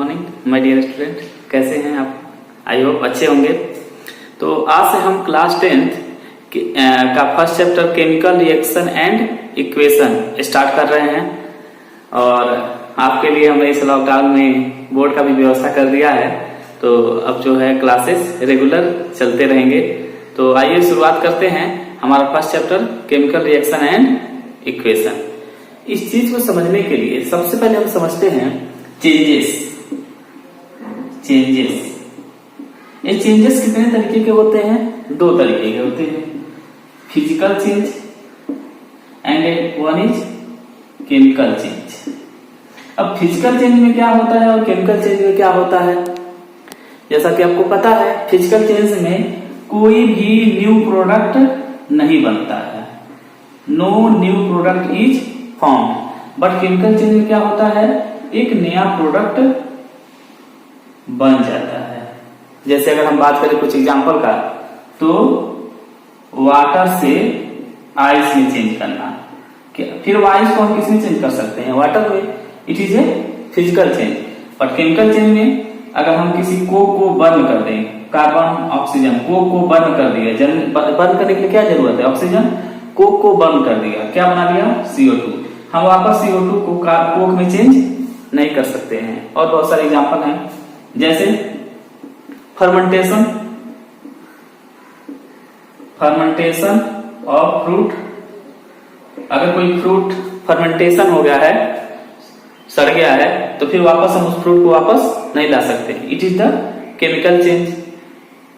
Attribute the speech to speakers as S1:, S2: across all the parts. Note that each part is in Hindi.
S1: मॉर्निंग माय डियर स्टूडेंट, कैसे हैं आप? आई होप अच्छे होंगे। तो आज से हम क्लास 10th का first chapter chemical reaction and equation start कर रहे हैं। और आपके लिए हमने इस लॉकडाउन में बोर्ड का भी व्यवस्था कर दिया है, तो अब जो है क्लासेस रेगुलर चलते रहेंगे। तो आइए शुरुआत करते हैं हमारा first chapter chemical reaction and equation. इस चीज को समझने के लिए सबसे पहले हम समझते हैं चेंजेस। ये चेंजेस कितने तरीके के होते हैं? दो तरीके के होते हैं, physical change and one is chemical change. अब फिजिकल चेंज में क्या होता है और केमिकल चेंज में क्या होता है? जैसा कि आपको पता है, फिजिकल चेंज में कोई भी न्यू प्रोडक्ट नहीं बनता है, no new product is form. But chemical change में क्या होता है? एक नया प्रोडक्ट बन जाता है। जैसे अगर हम बात करें कुछ एग्जांपल का, तो वाटर से आइस में चेंज करना, फिर आइस को हम किस में चेंज कर सकते हैं? वाटर में। It is a physical change. But chemical change में अगर हम किसी कोक को बर्न कर दें, कार्बन ऑक्सीजन कोक को बर्न कर दिया, बर्न करने के लिए क्या जरूरत है? ऑक्सीजन। कोक को बर्न कर दिया, क्या बना लिया? CO2। हम वापस CO2 को कोक में चेंज नहीं कर सकते हैं। और बहुत सारे एग्जांपल हैं, जैसे फर्मेंटेशन ऑफ फ्रूट। अगर कोई फ्रूट फर्मेंटेशन हो गया है, सड़ गया है, तो फिर वापस हम उस फ्रूट को वापस नहीं ला सकते। It is the chemical change.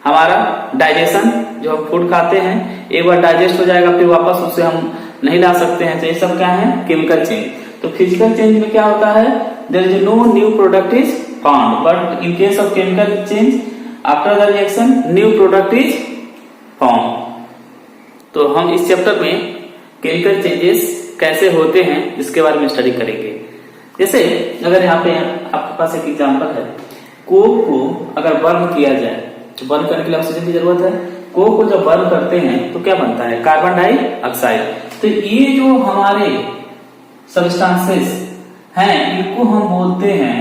S1: हमारा डाइजेशन, जो हम फूड खाते हैं, एक बार डाइजेस्ट हो जाएगा, फिर वापस उसे हम नहीं ला सकते हैं। तो ये सब क्या है? Chemical change. तो फिजिकल चेंज में क्या होता है? There is no new product is found, but in case of chemical change after the reaction new product is found. तो हम इस चैप्टर में केमिकल चेंजेस कैसे होते हैं इसके बारे में स्टडी करेंगे। जैसे अगर यहाँ पे आपके पास एक एग्जांपल है, कोक को अगर बर्न किया जाए, तो बर्न करने के लिए ऑक्सीजन की जरूरत है। कोक को जब बर्न करते हैं तो क्या बनता है? Carbon dioxide. तो ये जो हमारे सब्सटेंसेस हैं, इनको हम बोलते हैं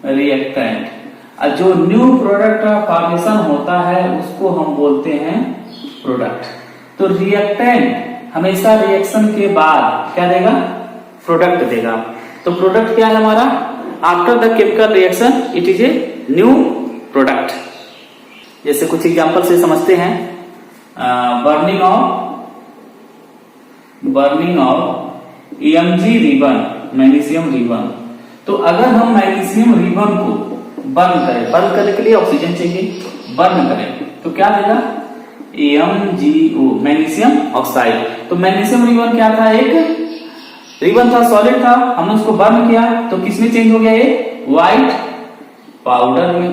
S1: रिएक्टेंट। और जो न्यू प्रोडक्ट का फॉर्मेशन होता है उसको हम बोलते हैं प्रोडक्ट। तो रिएक्टेंट हमेशा रिएक्शन के बाद क्या देगा? प्रोडक्ट देगा। तो प्रोडक्ट क्या है हमारा? After the chemical reaction it is a new product. जैसे कुछ एग्जांपल से समझते हैं, burning of EMG ribbon, magnesium ribbon. तो अगर हम मैग्नीशियम रिबन को बर्न करें, बर्न करने के लिए ऑक्सीजन चाहिए, बर्न करें तो क्या देगा? MgO, magnesium oxide. तो मैग्नीशियम रिबन क्या था? एक रिबन था, सॉलिड था, हमने उसको बर्न किया तो किसमें चेंज हो गया? ये व्हाइट पाउडर में,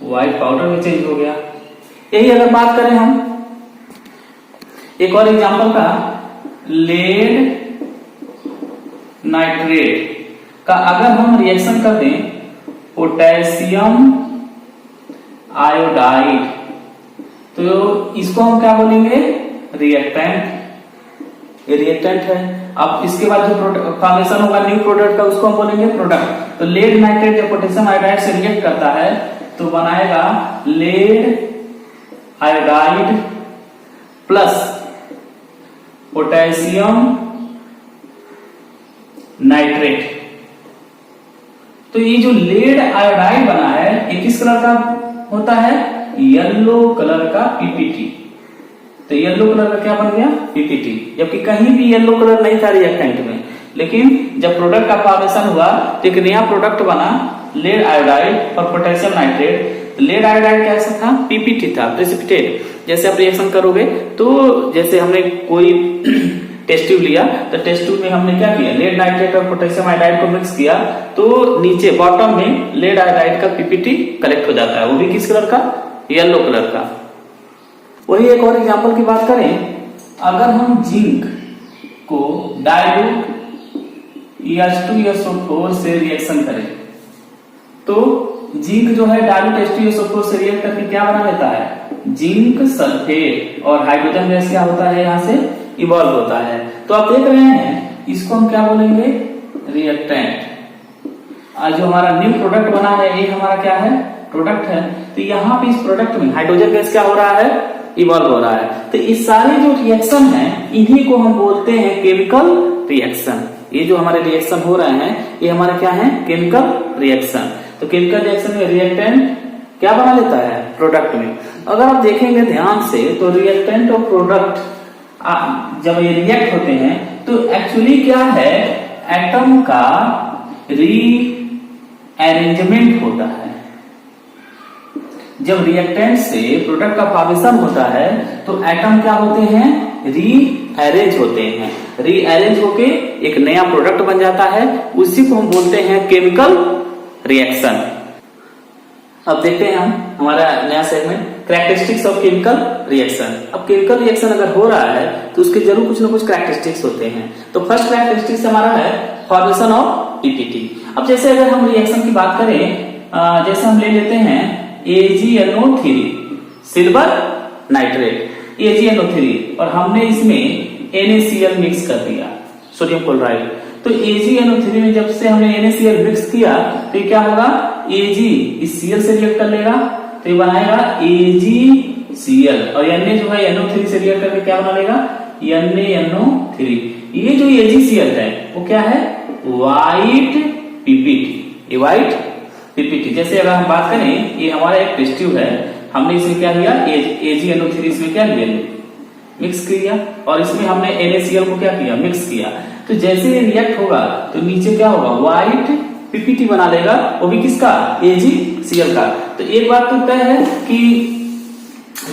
S1: व्हाइट पाउडर में चेंज हो गया। यही अगर बात करें हम एक और एग्जांपल का, लेड नाइट्रेट का अगर हम रिएक्शन कर दें पोटेशियम आयोडाइड, तो इसको हम क्या बोलेंगे? रिएक्टेंट। ये रिएक्टेंट है। अब इसके बाद जो फॉर्मेशन होगा न्यू प्रोडक्ट का, उसको हम बोलेंगे प्रोडक्ट। तो लेड नाइट्रेट जब पोटेशियम आयोडाइड से रिएक्ट करता है तो बनाएगा lead iodide plus potassium nitrate. तो ये जो लेड आयोडाइड बना है, ये किस कलर का होता है? येलो कलर का PPT। तो येलो कलर का क्या बन गया? PPT। जबकि कहीं भी येलो कलर नहीं था रिएक्टेंट में, लेकिन जब प्रोडक्ट का फॉर्मेशन हुआ तो एक नया प्रोडक्ट बना लेड आयोडाइड और पोटेशियम नाइट्रेट। लेड आयोडाइड कैसा था? PPT था, प्रेसिपिटेट। जैसे आप रिएक्शन करोगे तो जैसे हमने कोई टेस्ट ट्यूब लिया, तो टेस्ट ट्यूब में हमने क्या किया? लेड नाइट्रेट और पोटेशियम आयोडाइड को मिक्स किया, तो नीचे बॉटम में लेड आयोडाइड का PPT कलेक्ट हो जाता है, वो भी किस कलर का? येलो कलर का। वही एक और एग्जांपल की बात करें, अगर हम जिंक को डाइल्यूट H2SO4 से रिएक्शन करें, तो जिंक जो है डाइल्यूट H2SO4 से रिएक्ट करके क्या बना लेता है? Zinc sulphate. और हाइड्रोजन गैस क्या होता है? यहाँ से इवॉल्व होता है। तो आप देख रहे हैं, इसको हम क्या बोलेंगे? रिएक्टेंट। जो हमारा न्यू प्रोडक्ट बना है ये हमारा क्या है, प्रोडक्ट है। तो यहाँ पे इस प्रोडक्ट में हाइड्रोजन गैस क्या हो रहा है, इवॉल्व हो रहा है। तो इस सारे जो रिएक्शन है इन्हीं को हम बोलते हैं केमिकल रिएक्शन। ये जो हमारे रिएक्शन हो रहे हैं ये हमारे क्या है, केमिकल रिएक्शन। तो केमिकल रिएक्शन में रिएक्टेंट क्या बना लेता है, प्रोडक्ट में। अगर आप देखेंगे ध्यान से तो रिएक्टेंट और प्रोडक्ट जब ये रिएक्ट होते हैं तो एक्चुअली क्या है, एटम का रीअरेंजमेंट होता है। जब रिएक्टेंट से प्रोडक्ट का फॉर्मेशन होता है तो एटम क्या होते हैं, रीअरेंज होते हैं। रीअरेंज होके एक नया प्रोडक्ट बन जाता है, उसी को हम बोलते हैं केमिकल रिएक्शन। अब देखते हैं हम हमारा नया segment characteristics of chemical reaction. अब केमिकल रिएक्शन अगर हो रहा है तो उसके जरूर कुछ ना कुछ कैरेक्टरिस्टिक्स होते हैं। तो फर्स्ट कैरेक्टरिस्टिक्स हमारा है फॉर्मेशन ऑफ पीपीटी। अब जैसे अगर हम रिएक्शन की बात करें, जैसे हम ले लेते हैं AgNO3 सिल्वर नाइट्रेट, AgNO3, और हमने इसमें NaCl मिक्स कर दिया, सोडियम क्लोराइड। तो AgNO3 में जब से हमने NaCl मिक्स किया तो ये क्या होगा, Ag इस Cl से रिएक्ट कर लेगा तो ये बनाएगा AgCl, और Na जो है NO3 से रिएक्ट करके क्या बना लेगा, NaNO3। ये जो AgCl है वो क्या है, व्हाइट पीपीटी। ये व्हाइट पीपीटी, जैसे अगर हम बात करें ये हमारा एक टेस्ट ट्यूब है, हमने इसमें क्या किया, AgNO3 इसमें क्या लिया, मिक्स किया, और इसमें हमने NaCl को क्या किया, मिक्स किया। तो जैसे ये रिएक्ट होगा तो नीचे क्या होगा, व्हाइट पीपीटी बना लेगा, वो भी किसका, AgCl का। तो एक बात तो तय है कि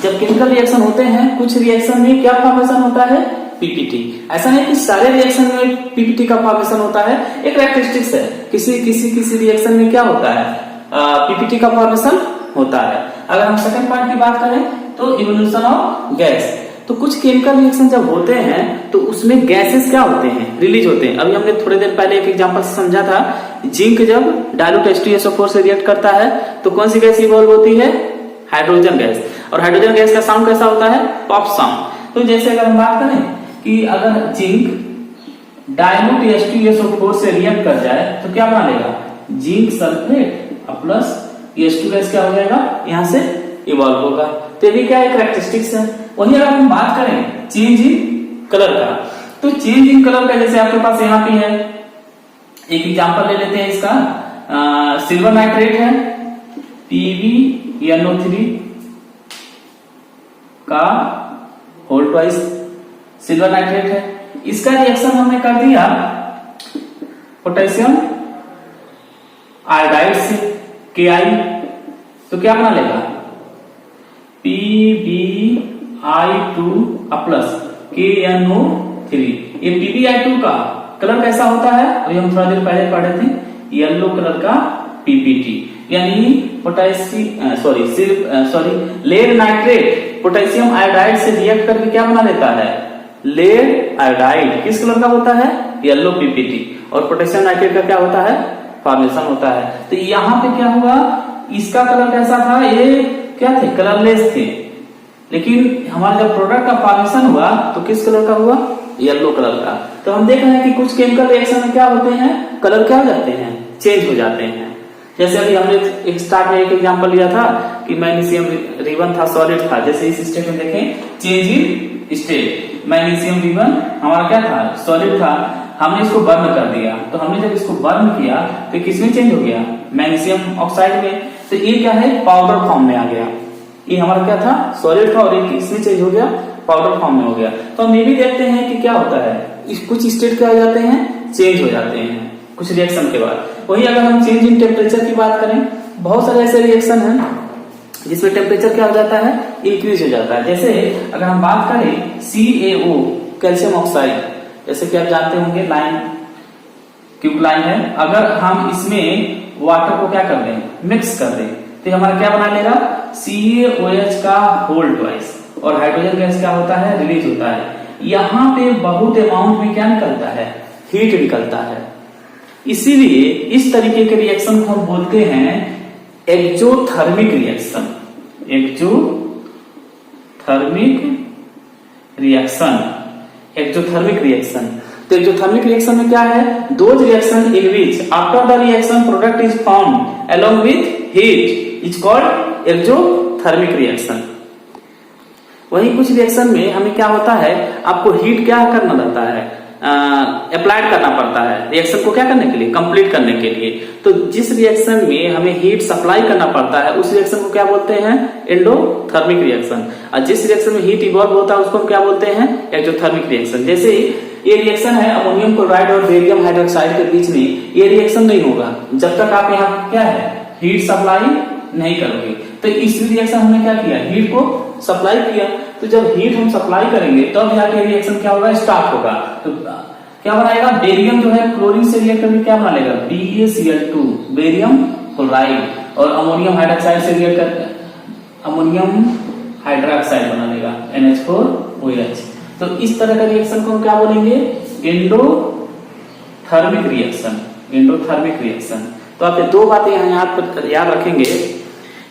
S1: जब केमिकल रिएक्शन होते हैं कुछ रिएक्शन में क्या फॉर्मेशन होता है, पीपीटी। ऐसा नहीं कि सारे रिएक्शन में पीपीटी का फॉर्मेशन होता है, एक कैरेक्टरिस्टिक्स है। किसी रिएक्शन में क्या होता है, पीपीटी का फॉर्मेशन होता है। अगर हम सेकंड पार्ट की बात करें तो इवोल्यूशन ऑफ गैस। तो कुछ केमिकल रिएक्शन जब होते हैं तो उसमें गैसेस क्या होते हैं, रिलीज होते हैं। अभी हमने थोड़ी देर पहले एक एग्जांपल समझा था, जिंक जब डायल्यूट H2SO4 से रिएक्ट करता है तो कौन सी गैस इवॉल्व होती है, हाइड्रोजन गैस। और हाइड्रोजन गैस का साउंड कैसा होता है, पॉप साउंड। तो जैसे अगर हम बात करें कि अगर जिंक डायल्यूट H2SO4 से रिएक्ट कर जाए तो क्या बना लेगा, zinc sulphate plus H2 gas क्या हो जाएगा, यहां से इवॉल्व होगा। तो ये क्या एक कैरेक्टरिस्टिक्स है। वही अगर हम बात करें चेंज इन कलर का, तो चेंज इन कलर का जैसे आपके पास यहाँ पे है, एक एग्जांपल ले लेते हैं इसका, सिल्वर नाइट्रेट है, PbNO3 का होल ट्वाइस सिल्वर नाइट्रेट है। इसका रिएक्शन हमने कर दिया पोटेशियम आयोडाइड से Ki, तो क्या बना लेगा, PbI2 प्लस KNO3। ये PbI2 का कलर कैसा होता है, अभी हम थोड़ा देर पहले पढ़े थे, येलो कलर का पीपीटी। यानी लेड नाइट्रेट पोटेशियम आयोडाइड से रिएक्ट करके क्या बना लेता है, लेड आयोडाइड। किस कलर का होता है, येलो पीपीटी। और पोटेशियम नाइट्रेट का क्या होता है, फॉर्मेशन होता है। तो यहाँ पे क्या हुआ, इसका कलर कैसा था, ये क्या थे, कलरलेस थे, लेकिन हमारा जब प्रोडक्ट का फॉर्मेशन हुआ तो किस कलर का हुआ, येलो कलर का। तो हम देख रहे हैं कि कुछ केमिकल रिएक्शन में क्या होते हैं, कलर क्या हो जाते हैं, चेंज हो जाते हैं। जैसे अभी हमने एक स्टार्ट में एक एग्जांपल लिया था कि मैग्नीशियम रिबन था, सॉलिड था। जैसे इस स्टेट में देखें, change in state, magnesium ribbon हमारा क्या था, सॉलिड था, हमने इसको बर्न कर दिया। तो हमने जब इसको बर्न किया तो किसमें चेंज हो गया, मैग्नीशियम ऑक्साइड में। तो ये क्या है, पाउडर फॉर्म में आ गया। ये हमारा क्या था, सॉलिड था, और ये किसमें चेंज हो गया, पाउडर फॉर्म में हो गया। तो हम ये भी देखते हैं कि क्या होता है, कुछ स्टेट क्या हो जाते हैं, चेंज हो जाते हैं कुछ रिएक्शन के बाद। वही अगर हम चेंज इन टेम्परेचर की बात करें, बहुत सारे ऐसे रिएक्शन हैं जिसमें टेम्परेचर क्या हो जाता है, इंक्रीज हो जाता है। जैसे अगर हम बात करें CaO कैल्शियम ऑक्साइड, जैसे कि आप जानते होंगे लाइन क्यूब लाइन है, अगर हम इसमें वाटर को क्या कर दें, मिक्स कर दें, तो हमारा क्या बना लेगा, CaOH का होल ट्वाइस, और हाइड्रोजन गैस क्या होता है, रिलीज होता है। यहाँ पे बहुत अमाउंट में क्या निकलता है, हीट निकलता है। इसीलिए इस तरीके के रिएक्शन को हम बोलते हैं एक्सोथर्मिक रिएक्शन। एक्सोथर्मिक रिएक्शन तो एक्सोथर्मिक रिएक्शन में क्या है, those reaction in which after the reaction product is formed along with heat is called exothermic reaction. वही कुछ रिएक्शन में हमें क्या होता है, आपको हीट क्या करना रहता है, अप्लाइड करना पड़ता है रिएक्शन को क्या करने के लिए, कंप्लीट करने के लिए। तो जिस रिएक्शन में हमें हीट सप्लाई करना पड़ता है उस रिएक्शन को क्या बोलते हैं, एंडोथर्मिक रिएक्शन। और जिस रिएक्शन में हीट इवॉल्व होता है उसको हम क्या बोलते हैं, एक्सोथर्मिक रिएक्शन। जैसे ये रिएक्शन है अमोनियम क्लोराइड और बेरियम हाइड्रोक्साइड के बीच में, ये रिएक्शन नहीं होगा जब तक आप यहाँ क्या है, हीट सप्लाई नहीं करोगे। तो इस रिएक्शन हमने क्या किया, हीट को सप्लाई किया। तो जब हीट हम सप्लाई करेंगे तब जाके रिएक्शन क्या होगा, स्टार्ट होगा। तो क्या बनाएगा, बेरियम जो है क्लोरीन से रिएक्ट करके क्या बना लेगा, BaCl2 बेरियम क्लोराइड, और अमोनियम हाइड्रोक्साइड से रिएक्ट करके अमोनियम हाइड्रोक्साइड बना लेगा NH4OH। तो इस तरह का रिएक्शन को हम क्या बोलेंगे, एंडोथर्मिक रिएक्शन, एंडोथर्मिक रिएक्शन। तो आप ये दो बातें यहाँ याद रखेंगे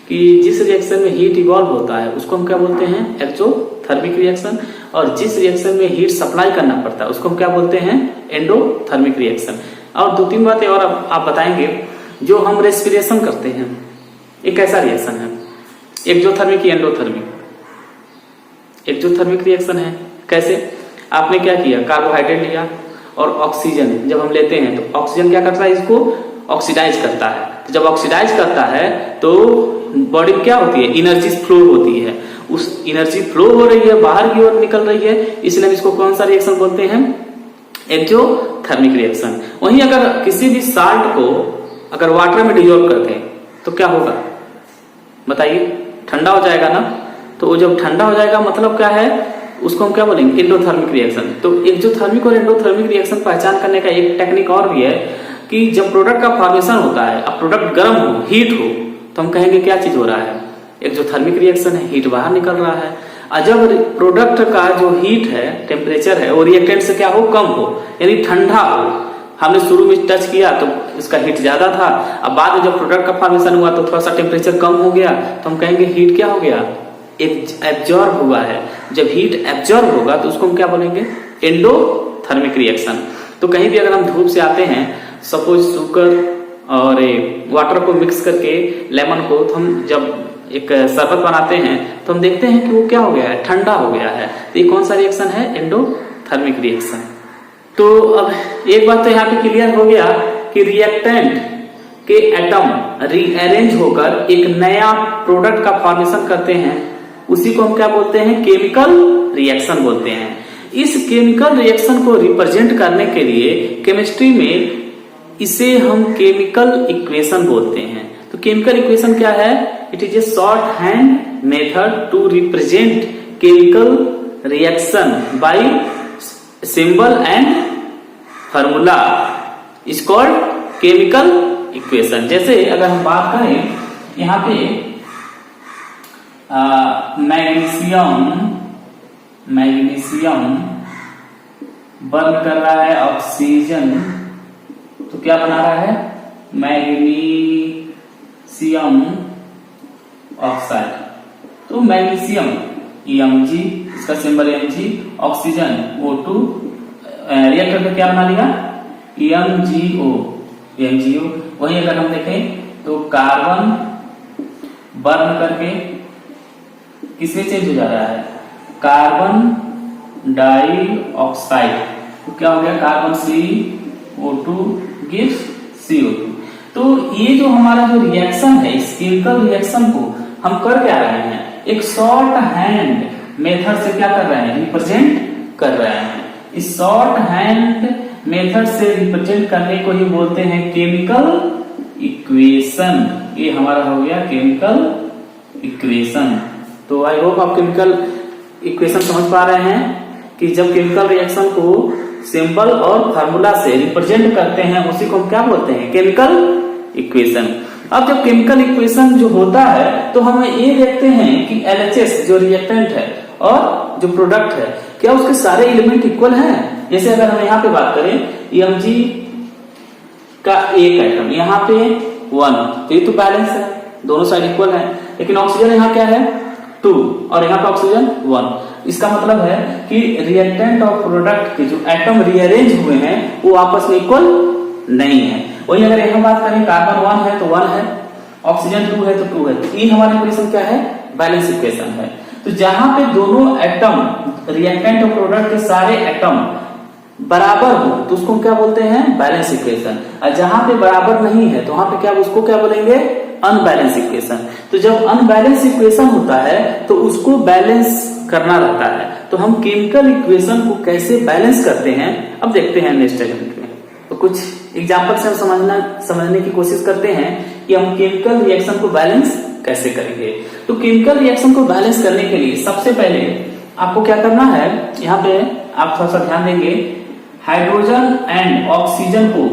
S1: कि जिस रिएक्शन में हीट इवॉल्व होता है उसको हम क्या बोलते हैं, एक्सोथर्मिक रिएक्शन, और जिस रिएक्शन में हीट सप्लाई करना पड़ता है उसको हम क्या बोलते हैं, एंडोथर्मिक रिएक्शन। और दो तीन बातें और आप बताएंगे, जो हम रेस्पिरेशन करते हैं एक कैसा रिएक्शन है, एक्सोथर्मिक या एंडोथर्मिक, एक्सोथर्मिक रिएक्शन है। कैसे, आपने क्या किया, कार्बोहाइड्रेट लिया और ऑक्सीजन जब हम लेते हैं तो ऑक्सीजन क्या करता है, इसको ऑक्सीडाइज करता है। तो जब ऑक्सीडाइज करता है तो बॉडी में क्या होती है, एनर्जी फ्लो होती है, उस एनर्जी फ्लो हो रही है, बाहर की ओर निकल रही है, इसलिए हम इसको कौन सा रिएक्शन बोलते हैं, एक्सोथर्मिक रिएक्शन। वहीं अगर किसी भी साल्ट को अगर वाटर में डिजोल्व करते हैं तो क्या होगा बताइए, ठंडा हो जाएगा ना। तो जब ठंडा हो जाएगा मतलब क्या है, उसको हम क्या बोलेंगे, एंडोथर्मिक रिएक्शन। तो एक्सोथर्मिक और एंडोथर्मिक रिएक्शन पहचान करने का एक टेक्निक और भी है कि जब प्रोडक्ट का फॉर्मेशन होता है, अब प्रोडक्ट गर्म हो, हीट हो, तो हम कहेंगे क्या चीज हो रहा है, एक्सोथर्मिक रिएक्शन है, हीट बाहर निकल रहा है। और जब प्रोडक्ट का जो हीट है, टेम्परेचर है, वो रिएक्टेंट से क्या हो, कम हो, यानी ठंडा हो। हमने शुरू में टच किया तो इसका हीट ज्यादा था, अब बाद में जब प्रोडक्ट का फॉर्मेशन हुआ तो थोड़ा सा टेम्परेचर कम हो गया, तो हम कहेंगे हीट क्या हो गया, एब्जॉर्ब हुआ है। जब हीट एब्जॉर्ब होगा तो उसको हम क्या बोलेंगे, एंडोथर्मिक रिएक्शन। तो कहीं भी अगर हम धूप से आते हैं, सपोज शुगर और वाटर को मिक्स करके लेमन को, तो हम जब एक शरबत बनाते हैं तो हम देखते हैं कि वो क्या हो गया है, ठंडा हो गया है। तो ये कौन सा रिएक्शन है, एंडोथर्मिक रिएक्शन। तो अब एक बात तो यहाँ पे क्लियर हो गया कि रिएक्टेंट के एटम रीअरेंज होकर एक नया प्रोडक्ट का फॉर्मेशन करते हैं, उसी को हम क्या बोलते हैं, केमिकल रिएक्शन बोलते हैं। इस केमिकल रिएक्शन को रिप्रेजेंट करने के लिए केमिस्ट्री में इसे हम केमिकल इक्वेशन बोलते हैं। तो केमिकल इक्वेशन क्या है, it is a short hand method to represent chemical reaction by symbol and formula is called chemical equation. जैसे अगर हम बात करें यहाँ पे मैग्नीशियम बर्न कर रहा है ऑक्सीजन, तो क्या बना रहा है, मैग्नीशियम ऑक्साइड। तो मैग्नीशियम Mg, इसका symbol Mg, oxygen O2, react करके क्या बना लिया, MgO। वहीं अगर हम देखें तो कार्बन बर्न करके किसमें चेंज हो जा रहा है, कार्बन डाइऑक्साइड, तो क्या हो गया, कार्बन CO2 गिव्स CO2। तो ये जो हमारा जो रिएक्शन है, इस केमिकल रिएक्शन को हम कर क्या रहे हैं, एक शॉर्ट हैंड मेथड से क्या कर रहे हैं, रिप्रेजेंट कर रहे हैं। इस शॉर्ट हैंड मेथड से रिप्रेजेंट करने को ही बोलते हैं केमिकल इक्वेशन। ये हमारा हो गया केमिकल इक्वेशन। तो आई होप आप केमिकल इक्वेशन समझ पा रहे हैं कि जब केमिकल रिएक्शन को सिंबल और फार्मूला से रिप्रेजेंट करते हैं उसी को हम क्या बोलते हैं, केमिकल इक्वेशन। अब जब केमिकल इक्वेशन जो होता है तो हम ये देखते हैं कि LHS जो रिएक्टेंट है और जो प्रोडक्ट है, क्या उसके सारे एलिमेंट इक्वल हैं। जैसे अगर हम यहाँ पे बात करें, Mg का एक आइटम यहाँ पे 1, तो ये तो बैलेंस है, दोनों साइड इक्वल है। लेकिन ऑक्सीजन यहाँ क्या है 2 और यहाँ पे ऑक्सीजन 1। इसका मतलब है कि रिएक्टेंट और प्रोडक्ट के जो एटम रीअरेंज हुए हैं वो आपस में इक्वल नहीं है। वही अगर यहाँ बात करें कार्बन 1 है तो 1 है, ऑक्सीजन 2 है तो 2 है, तो ये हमारी इक्वेशन क्या है? बैलेंस इक्वेशन है। तो जहां पे दोनों एटम रिएक्टेंट और प्रोडक्ट के सारे एटम बराबर हो तो उसको क्या बोलते हैं? Balance equation. और जहां पे बराबर नहीं है तो वहां पे क्या, उसको क्या बोलेंगे? Unbalance equation. तो जब अनबैलेंस इक्वेशन होता है तो उसको बैलेंस करना रहता है। तो हम केमिकल इक्वेशन को कैसे बैलेंस करते हैं अब देखते हैं नेक्स्ट एलिमेंट में। तो कुछ एग्जांपल से हम समझने की कोशिश करते हैं कि हम केमिकल रिएक्शन को बैलेंस कैसे करेंगे। तो केमिकल रिएक्शन को बैलेंस करने के लिए सबसे पहले आपको क्या करना है, यहाँ पे आप थोड़ा सा ध्यान देंगे, हाइड्रोजन एंड ऑक्सीजन को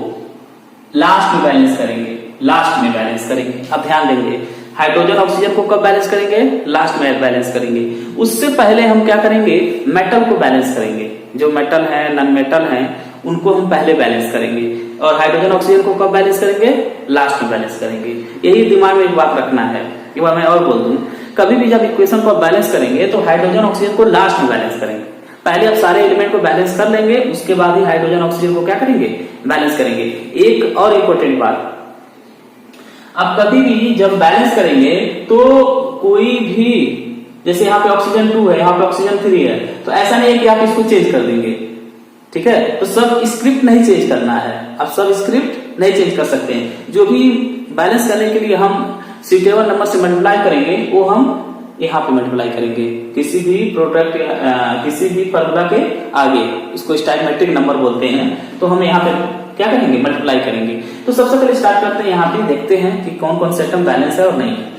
S1: लास्ट में बैलेंस करेंगे, लास्ट में बैलेंस करेंगे। अब ध्यान देंगे, हाइड्रोजन ऑक्सीजन को कब बैलेंस करेंगे? लास्ट में बैलेंस करेंगे। उससे पहले हम क्या करेंगे? मेटल को बैलेंस करेंगे। जो मेटल है, नॉन मेटल है, उनको हम पहले बैलेंस करेंगे। और हाइड्रोजन ऑक्सीजन को कब बैलेंस करेंगे? लास्ट में बैलेंस करेंगे। यही दिमाग में एक बात रखना है। एक बार मैं और बोल दूं, कभी भी जब इक्वेशन को बैलेंस करेंगे तो हाइड्रोजन ऑक्सीजन को लास्ट में बैलेंस करेंगे। पहले आप सारे एलिमेंट को बैलेंस कर लेंगे, उसके बाद ही हाइड्रोजन ऑक्सीजन को क्या करेंगे? बैलेंस करेंगे। एक और इंपॉर्टेंट बात, आप कभी भी जब बैलेंस करेंगे तो कोई भी, जैसे यहाँ पे ऑक्सीजन 2 है, यहाँ पे ऑक्सीजन 3 है, तो ऐसा नहीं है कि आप इसको चेंज कर देंगे, ठीक है? तो सब स्क्रिप्ट नहीं चेंज करना है, आप सब स्क्रिप्ट नहीं चेंज कर सकते हैं। जो भी बैलेंस करने के लिए हम सुटेबल नंबर से मल्टीप्लाई करेंगे वो हम यहाँ पे मल्टीप्लाई करेंगे, किसी भी प्रोडक्ट किसी भी फॉर्मूला के आगे, इसको स्टैटिस्टिक नंबर बोलते हैं। तो हम यहाँ पे क्या करेंगे? मल्टीप्लाई करेंगे। तो सबसे पहले स्टार्ट करते हैं, यहाँ पे देखते हैं कि कौन कौन से एटम बैलेंस है और नहीं है।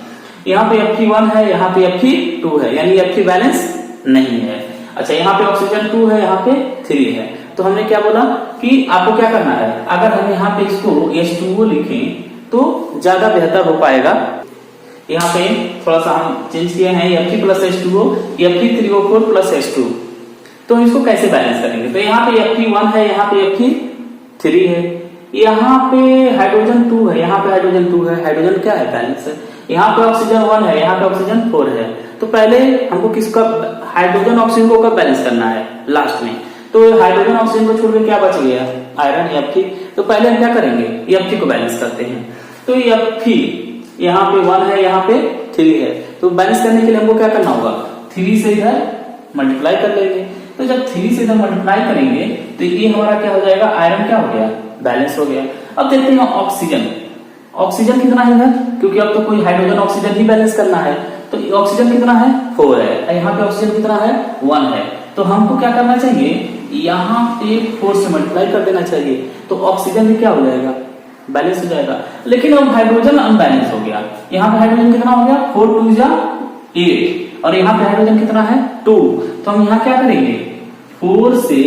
S1: यहाँ पे Fe1 है, यहाँ पे Fe2 है, यानी Fe बैलेंस नहीं है। अच्छा, यहाँ पे ऑक्सीजन 2 है, यहाँ पे 3 है। तो हमने क्या बोला कि आपको क्या करना है, अगर हम यहाँ पे इसको H2O लिखें तो ज्यादा बेहतर हो पाएगा। यहाँ पे थोड़ा सा हम चेंज किए हैं, Fe plus H2O, Fe3O4 plus H2। तो हम इसको कैसे बैलेंस करेंगे? तो यहाँ पे Fe1 है, यहाँ पे Fe3 है, यहाँ पे हाइड्रोजन 2 है, यहाँ पे हाइड्रोजन 2 है, हाइड्रोजन क्या है? बैलेंस है। यहाँ पे ऑक्सीजन 1 है, यहाँ पे ऑक्सीजन 4 है। तो पहले हमको किसका, हाइड्रोजन ऑक्सीजन को कब बैलेंस करना है? लास्ट में। तो हाइड्रोजन ऑक्सीजन को छोड़ के क्या बच गया? Iron, Fe। तो पहले हम क्या करेंगे? Fe को बैलेंस करते हैं। तो Fe यहाँ पे 1 है, यहाँ पे 3 है। तो बैलेंस करने के लिए हमको क्या करना होगा? 3 से इधर मल्टीप्लाई कर लेंगे। तो जब 3 से इधर मल्टीप्लाई करेंगे तो ये हमारा क्या हो जाएगा? आयरन क्या हो गया? बैलेंस हो गया। अब देखते हैं ऑक्सीजन, ऑक्सीजन कितना है इधर, क्योंकि अब तो कोई हाइड्रोजन ऑक्सीजन ही बैलेंस करना है। तो ऑक्सीजन कितना है? 4 है। यहाँ पे ऑक्सीजन कितना है? 1 है। तो हमको क्या करना चाहिए? यहाँ पे 4 से मल्टीप्लाई कर देना चाहिए। तो ऑक्सीजन भी क्या हो जाएगा? बैलेंस हो जाएगा। लेकिन अब हाइड्रोजन अनबैलेंस हो गया। यहाँ पे हाइड्रोजन कितना हो गया? 4 2 जा 8, और यहाँ पे हाइड्रोजन कितना है? 2। तो हम यहाँ क्या करेंगे? 4 से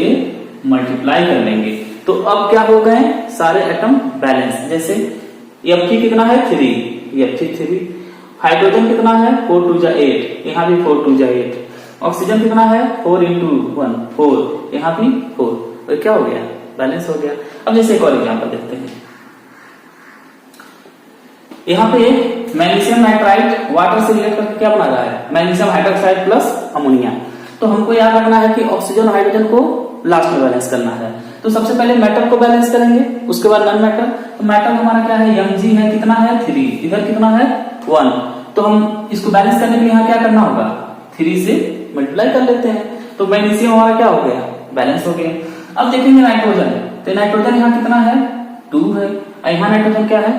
S1: मल्टीप्लाई कर लेंगे। तो अब क्या हो गए? सारे एटम बैलेंस। जैसे Fe कितना है? 3, Fe3। हाइड्रोजन कितना है? 4 2 जा 8, यहाँ भी 4 2 जा 8। ऑक्सीजन कितना है? 4 into 1 4, यहाँ भी 4। तो क्या हो गया? बैलेंस हो गया। अब जैसे एक और एग्जांपल देखते हैं। यहाँ पे मैग्नीशियम नाइट्राइड वाटर से रिएक्ट करके क्या बना रहा है? Magnesium hydroxide plus ammonia. तो हमको याद रखना है कि ऑक्सीजन हाइड्रोजन को लास्ट में बैलेंस करना है। तो सबसे पहले मेटल को बैलेंस करेंगे, उसके बाद नॉन मेटल। तो मेटल हमारा क्या है? Mg है, कितना है? 3। इधर कितना है? 1। तो हम इसको बैलेंस करने के लिए यहाँ क्या करना होगा? 3 से मल्टीप्लाई कर लेते हैं। तो मैग्नीशियम हमारा क्या हो गया? बैलेंस हो गया। अब देखेंगे नाइट्रोजन। तो नाइट्रोजन यहाँ कितना है? 2 है। यहाँ नाइट्रोजन क्या है?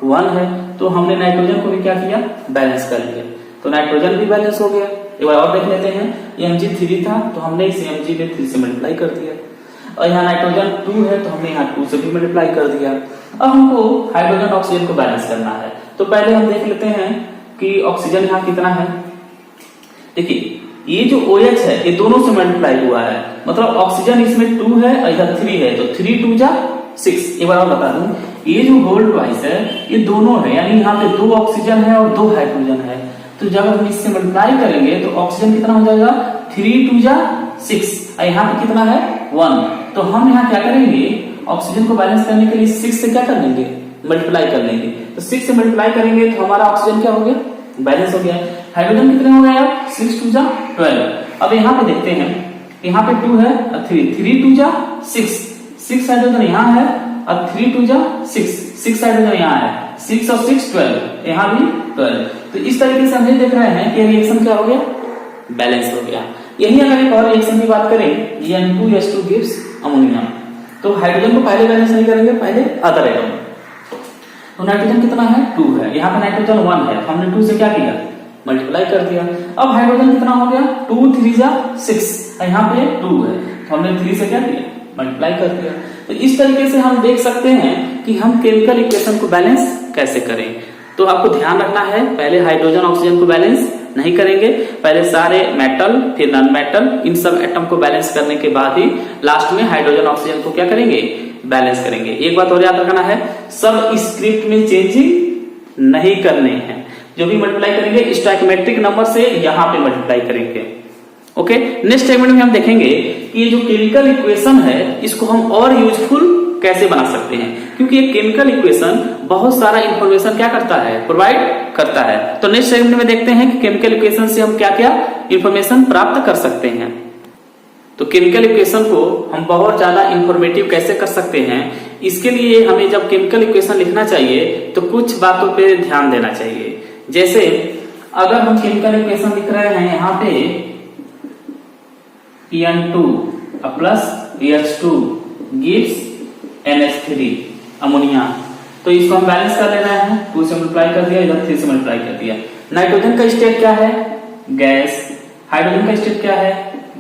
S1: 1 है। तो हमने नाइट्रोजन को भी क्या किया? बैलेंस कर लिया। तो नाइट्रोजन भी बैलेंस हो गया। एक बार और देख लेते हैं। Mg 3 था तो हमने इसे Mg में 3 से मल्टीप्लाई कर दिया, और यहाँ नाइट्रोजन 2 है तो हमने यहाँ 2 से भी मल्टीप्लाई कर दिया। अब हमको हाइड्रोजन ऑक्सीजन को बैलेंस करना है। तो पहले हम देख लेते हैं कि ऑक्सीजन यहाँ कितना है। देखिए ये जो OH है ये दोनों से मल्टीप्लाई हुआ है, मतलब ऑक्सीजन इसमें 2 है और इधर 3 है, तो 3 2 जा 6। एक बार और बता दूं, ये जो होल ट्वाइस है ये दोनों है, यानी यहाँ पे 2 ऑक्सीजन है और 2 हाइड्रोजन है। तो जब हम इससे मल्टीप्लाई करेंगे तो ऑक्सीजन कितना हो जाएगा? 3 2 जा 6, और यहाँ पे कितना है? 1। तो हम यहाँ क्या करेंगे? ऑक्सीजन को बैलेंस करने के लिए 6 से क्या कर लेंगे? मल्टीप्लाई कर लेंगे। तो 6 से मल्टीप्लाई करेंगे तो हमारा ऑक्सीजन क्या हो गया? बैलेंस हो गया। हाइड्रोजन कितने हो गए? 6 2 जा 12। अब यहाँ पे देखते हैं, यहाँ पे 2 है और 3 2 जा 6 हाइड्रोजन यहाँ है और 3 2 जा 6 हाइड्रोजन यहाँ है, 6 और 6 12, यहाँ भी 12। तो इस तरीके से हम ये देख रहे हैं कि रिएक्शन क्या हो गया, बैलेंस हो गया। यही अगर एक और रिएक्शन की बात करें, N2H2 गिव्स अमोनिया, तो हाइड्रोजन को पहले बैलेंस नहीं करेंगे, पहले अदर एटम। तो नाइट्रोजन कितना है, 2 है, यहाँ पे नाइट्रोजन 1 है, तो हमने 2 से क्या किया, मल्टीप्लाई कर दिया। अब हाइड्रोजन कितना हो गया, 2 3 जा 6, यहाँ पे 2 है, तो हमने 3 से क्या किया, मल्टीप्लाई कर दिया। तो इस तरीके से हम देख सकते हैं कि हम केमिकल इक्वेशन को बैलेंस कैसे करें। तो आपको ध्यान रखना है, पहले हाइड्रोजन ऑक्सीजन को बैलेंस नहीं करेंगे, पहले सारे मेटल फिर नॉन मेटल इन सब एटम को बैलेंस करने के बाद ही लास्ट में हाइड्रोजन ऑक्सीजन को क्या करेंगे, बैलेंस करेंगे। एक बात और याद रखना है, सब स्क्रिप्ट में चेंजिंग नहीं करने हैं, जो भी मल्टीप्लाई करेंगे स्टोइकोमेट्रिक नंबर से यहाँ पे मल्टीप्लाई करेंगे। ओके, नेक्स्ट सेगमेंट में हम देखेंगे कि ये जो केमिकल इक्वेशन है इसको हम और यूजफुल कैसे बना सकते हैं, क्योंकि ये केमिकल इक्वेशन बहुत सारा इंफॉर्मेशन क्या करता है, प्रोवाइड करता है। तो नेक्स्ट सेगमेंट में देखते हैं कि केमिकल इक्वेशन से हम क्या क्या इंफॉर्मेशन प्राप्त कर सकते हैं। तो केमिकल इक्वेशन को हम बहुत ज्यादा इंफॉर्मेटिव कैसे कर सकते हैं, इसके लिए हमें जब केमिकल इक्वेशन लिखना चाहिए तो कुछ बातों पे ध्यान देना चाहिए। जैसे अगर हम केमिकल इक्वेशन लिख रहे हैं, यहाँ पे N2 plus H2 gives NH3 ammonia, तो इसको हम बैलेंस कर ले रहे हैं, 2 से मल्टीप्लाई कर दिया, इधर 3 से मल्टीप्लाई कर दिया। नाइट्रोजन का स्टेट क्या है, गैस, हाइड्रोजन का स्टेट क्या है,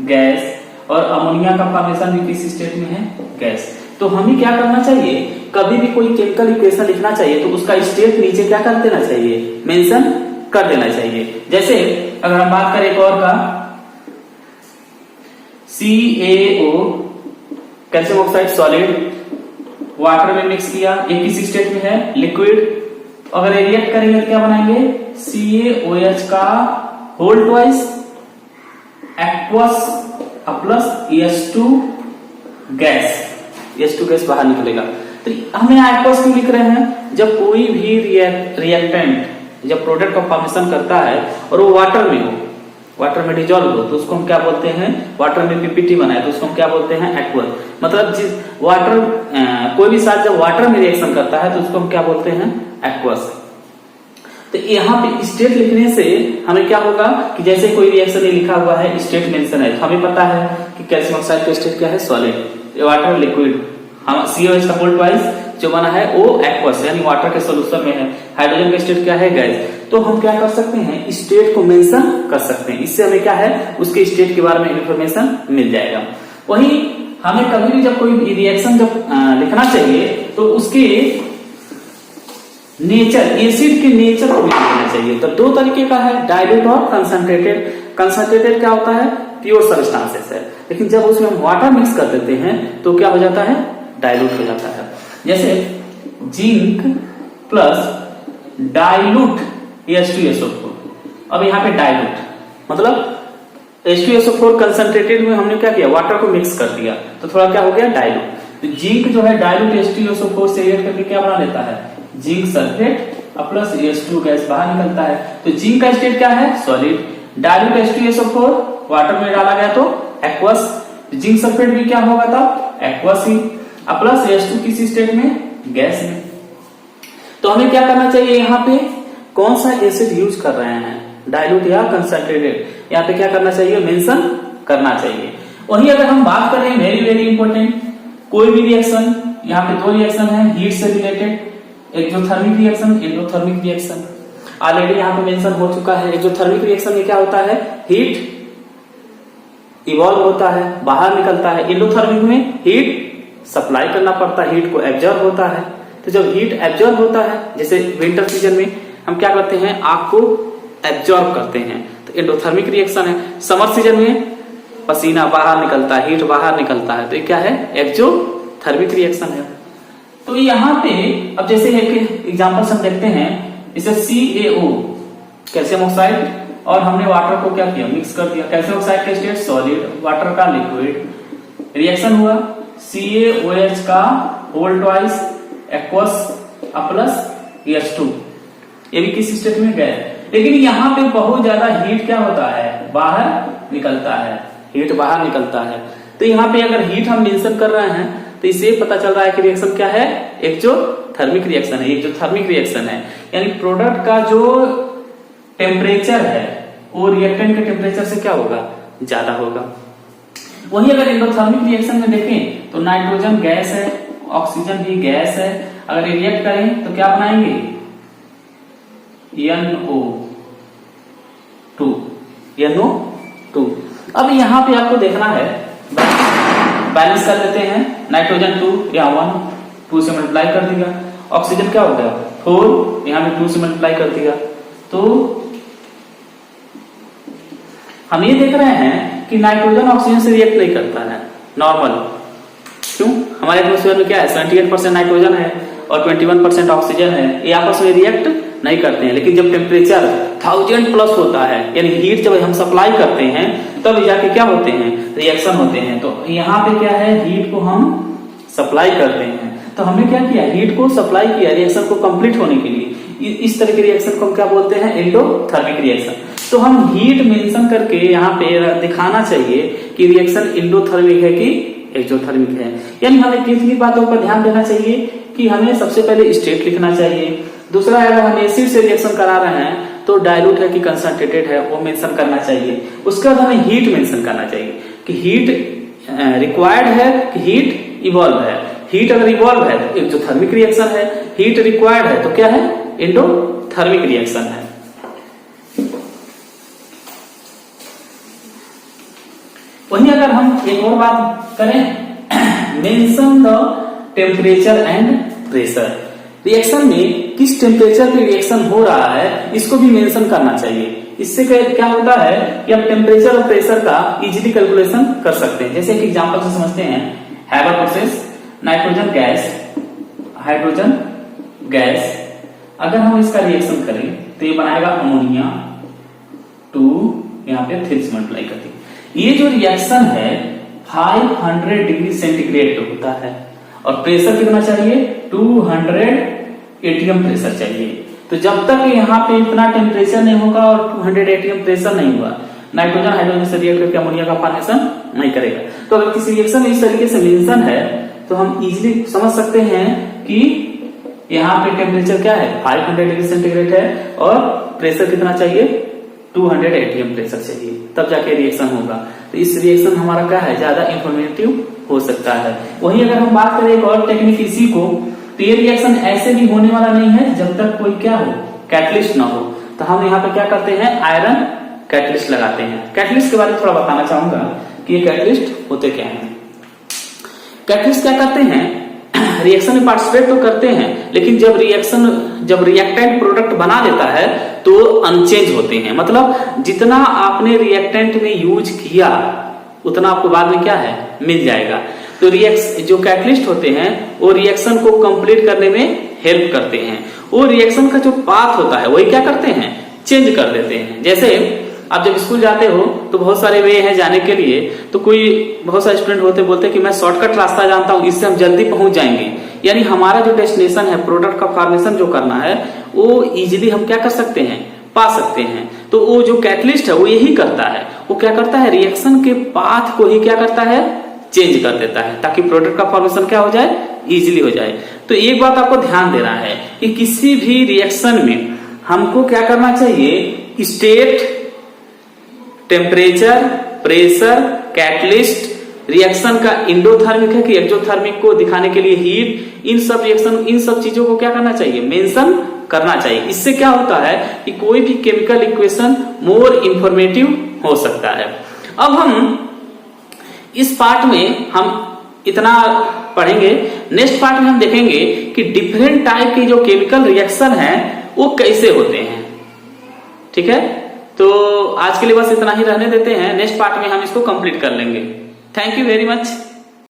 S1: गैस, और अमोनिया का फॉर्मेशन भी किस स्टेट में है, गैस। तो हमें क्या करना चाहिए, कभी भी कोई केमिकल इक्वेशन लिखना चाहिए तो उसका स्टेट नीचे क्या कर देना चाहिए, मेंशन कर देना चाहिए। जैसे अगर हम बात करें एक और का, CaO calcium oxide solid, water में मिक्स किया, ये किस स्टेट में है, लिक्विड। अगर रिएक्ट करेंगे तो क्या बनाएंगे, CaOH का whole twice aqueous plus H2 gas, H2 gas बाहर निकलेगा। तो हमें एक्वस क्यों लिख रहे हैं, जब कोई भी रिएक्टेंट जब प्रोडक्ट का फॉर्मेशन करता है और वो वाटर में हो, वाटर में डिजोल्व हो, तो उसको हम क्या बोलते हैं, वाटर में पीपीटी बनाए तो उसको हम क्या बोलते हैं, एक्वस। मतलब जिस वाटर कोई भी साथ जब वाटर में रिएक्शन करता है तो उसको हम क्या बोलते हैं, एक्वस। तो यहाँ पे स्टेट लिखने से हमें क्या होगा कि जैसे कोई रिएक्शन लिखा हुआ है, स्टेट मेंशन है, तो हमें पता है कि कैल्शियम ऑक्साइड का स्टेट क्या है, सॉलिड, वाटर लिक्विड, हम CaOH का होल ट्वाइस जो बना है वो एक्वस यानी वाटर के सोल्यूशन में है, हाइड्रोजन का स्टेट क्या है, गैस। तो हम क्या कर सकते हैं, स्टेट को मेंशन कर सकते हैं, इससे हमें क्या है, उसके स्टेट के बारे में इंफॉर्मेशन मिल जाएगा। वही हमें कभी भी जब कोई रिएक्शन जब लिखना चाहिए तो उसके नेचर, एसिड के नेचर को भी लिखना चाहिए। तो 2 तरीके का है, डाइल्यूट और कंसंट्रेटेड। कंसंट्रेटेड क्या होता है, प्योर सब्सटेंसेस है, लेकिन जब उसमें हम वाटर मिक्स कर देते हैं तो क्या हो जाता है, डाइल्यूट हो जाता है। जैसे जिंक प्लस डाइल्यूट H2SO4, अब यहाँ पे डाइल्यूट मतलब H2SO4 कंसंट्रेटेड में हमने क्या किया, वाटर को मिक्स कर दिया, तो थोड़ा क्या हो गया, डाइल्यूट। तो जिंक जो है डाइल्यूट H2SO4 से रिएक्ट करके क्या बना लेता है, zinc sulphate plus H2 gas बाहर निकलता है। तो जिंक का स्टेट क्या है, सॉलिड, डाइल्यूट H2SO4 वाटर में डाला गया तो एक्वस, जिंक सल्फेट भी क्या होगा तब, एक्वस ही, प्लस H2 किसी स्टेट में, गैस में। तो हमें क्या करना चाहिए, यहाँ पे कौन सा एसिड यूज कर रहे हैं, डाइल्यूट या कंसंट्रेटेड, यहाँ पे क्या करना चाहिए, मेंशन करना चाहिए। वही अगर हम बात करें, वेरी वेरी इंपॉर्टेंट, कोई भी रिएक्शन, यहाँ पे 2 रिएक्शन है हीट से related, exothermic reaction, endothermic reaction. Already यहाँ पे मेंशन हो चुका है। एक्सोथर्मिक रिएक्शन में क्या होता है, हीट इवॉल्व होता है, बाहर निकलता है। एंडोथर्मिक में हीट सप्लाई करना पड़ता है, हीट को एब्जॉर्ब होता है। तो जब हीट एब्जॉर्ब होता है, जैसे विंटर सीजन में हम क्या करते हैं, आग को एब्जॉर्ब करते हैं, तो एंडोथर्मिक रिएक्शन है। समर सीजन में पसीना बाहर निकलता है, हीट बाहर निकलता है, तो ये क्या है, एक्सोथर्मिक रिएक्शन है। तो यहाँ पे अब जैसे एक एग्जांपल हम देखते हैं, इसे CaO कैल्शियम ऑक्साइड और हमने वाटर को क्या किया, मिक्स कर दिया। कैल्शियम ऑक्साइड का स्टेट सॉलिड, वाटर का लिक्विड, रिएक्शन हुआ CaOH का whole twice aqueous plus H2, ये भी किस स्टेट में गए। लेकिन यहाँ पे बहुत ज्यादा हीट क्या होता है, बाहर निकलता है, हीट बाहर निकलता है। तो यहाँ पे अगर हीट हम मेंशन कर रहे हैं तो इससे पता चल रहा है कि रिएक्शन क्या है, एक्सोथर्मिक रिएक्शन है, एक्सोथर्मिक रिएक्शन है। यानी प्रोडक्ट का जो टेम्परेचर है वो रिएक्टेंट के टेम्परेचर से क्या होगा, ज्यादा होगा। वही अगर एंडोथर्मिक रिएक्शन में देखें तो नाइट्रोजन गैस है, ऑक्सीजन भी गैस है, अगर रिएक्ट करें तो क्या बनाएंगे, NO2। अब यहाँ पे आपको देखना है, बैलेंस कर लेते हैं, नाइट्रोजन 2 यहाँ 1 2 से मल्टीप्लाई कर दिया, ऑक्सीजन क्या हो गया 4 यहाँ पे 2 से मल्टीप्लाई कर दिया। तो हम ये देख रहे हैं कि नाइट्रोजन ऑक्सीजन से रिएक्ट नहीं करता है नॉर्मल। क्यों, हमारे एटमॉस्फेयर में क्या है 78% नाइट्रोजन है और 21% ऑक्सीजन है, ये आपस में रिएक्ट नहीं करते हैं। लेकिन जब टेम्परेचर 1000+ होता है, यानी हीट जब हम सप्लाई करते हैं तब जाके क्या होते हैं, रिएक्शन होते हैं। तो यहाँ पे क्या है, हीट को हम सप्लाई करते हैं। तो हमने क्या किया, हीट को सप्लाई किया रिएक्शन को कंप्लीट होने के लिए। इस तरह के रिएक्शन को हम क्या बोलते हैं, एंडोथर्मिक रिएक्शन। तो हम हीट मेंशन करके यहाँ पे दिखाना चाहिए कि रिएक्शन एंडोथर्मिक है कि एक्सोथर्मिक है। यानी हमें कितनी बातों पर ध्यान देना चाहिए कि हमें सबसे पहले स्टेट लिखना चाहिए। दूसरा, अगर हम एसिड से रिएक्शन करा रहे हैं तो डाइल्यूट है कि कंसंट्रेटेड है वो मेंशन करना चाहिए। उसके बाद हमें हीट मेंशन करना चाहिए कि हीट रिक्वायर्ड है कि हीट इवॉल्व है। हीट अगर इवॉल्व है तो एक्सोथर्मिक रिएक्शन है, हीट रिक्वायर्ड है तो क्या है, एंडोथर्मिक रिएक्शन है। वहीं अगर हम एक और बात करें, mention the temperature and pressure. Reaction में किस टेम्परेचर पे रिएक्शन हो रहा है इसको भी मेंशन करना चाहिए। इससे क्या होता है कि आप टेम्परेचर और प्रेशर का इजीली कैलकुलेशन कर सकते हैं। जैसे एक एग्जांपल से समझते हैं, have a process, nitrogen gas, hydrogen gas, अगर हम इसका रिएक्शन करें तो ये बनाएगा अमोनिया 2, यहाँ पे 3 से मल्टीप्लाई करते हैं। ये जो रिएक्शन है 500 डिग्री सेंटीग्रेड पे होता है और प्रेशर कितना चाहिए, 200 atm प्रेशर चाहिए। तो जब तक यहाँ पे इतना टेम्परेचर नहीं होगा और 200 atm प्रेशर नहीं हुआ, नाइट्रोजन हाइड्रोजन से रिएक्ट करके अमोनिया का फॉर्मेशन नहीं करेगा। तो अगर किसी रिएक्शन में इस तरीके से मेंशन है तो हम इजीली समझ सकते हैं कि यहाँ पे टेम्परेचर क्या है, 500 डिग्री सेंटीग्रेड है और प्रेशर कितना चाहिए, 200 atm प्रेशर चाहिए, तब जाके रिएक्शन होगा। तो इस रिएक्शन हमारा क्या है, ज्यादा इंफॉर्मेटिव हो सकता है। वहीं अगर हम बात करें एक और टेक्निक इसी को, तो ये रिएक्शन ऐसे भी होने वाला नहीं है जब तक कोई क्या हो, कैटलिस्ट ना हो। तो हम यहाँ पे क्या करते हैं, आयरन कैटलिस्ट लगाते हैं। कैटलिस्ट के बारे में थोड़ा बताना चाहूंगा कि ये कैटलिस्ट होते क्या हैं। कैटलिस्ट क्या करते हैं, रिएक्शन में पार्टिसिपेट तो करते हैं, लेकिन जब रिएक्टेंट प्रोडक्ट बना लेता है तो अनचेंज होते हैं। मतलब जितना आपने रिएक्टेंट में यूज किया उतना आपको बाद में क्या है, मिल जाएगा। तो जो कैटलिस्ट होते हैं वो रिएक्शन को कंप्लीट करने में हेल्प करते हैं। वो रिएक्शन का जो पाथ होता है वही क्या करते हैं, चेंज कर देते हैं। जैसे आप जब स्कूल जाते हो तो बहुत सारे वे हैं जाने के लिए, तो बहुत सारे स्टूडेंट बोलते हैं कि मैं शॉर्टकट रास्ता जानता हूं, इससे हम जल्दी पहुंच जाएंगे। यानी हमारा जो डेस्टिनेशन है, प्रोडक्ट का फॉर्मेशन जो करना है वो इजीली हम क्या कर सकते हैं, पा सकते हैं। तो वो जो कैटलिस्ट है वो यही करता है, वो क्या करता है, रिएक्शन के पाथ को ही क्या करता है, चेंज कर देता है, ताकि प्रोडक्ट का फॉर्मेशन क्या हो जाए, इजीली हो जाए। तो एक बात आपको ध्यान देना है कि किसी भी रिएक्शन में हमको क्या करना चाहिए, state, temperature, pressure, catalyst, reaction का एंडोथर्मिक है कि एक्सोथर्मिक को दिखाने के लिए हीट, इन सब चीजों को क्या करना चाहिए, मेंशन करना चाहिए। इससे क्या होता है कि कोई भी केमिकल इक्वेशन मोर इंफॉर्मेटिव हो सकता है। अब हम इस पार्ट में हम इतना पढ़ेंगे, नेक्स्ट पार्ट में हम देखेंगे कि डिफरेंट टाइप के जो केमिकल रिएक्शन है वो कैसे होते हैं। ठीक है, तो आज के लिए बस इतना ही रहने देते हैं, नेक्स्ट पार्ट में हम इसको कंप्लीट कर लेंगे। Thank you very much.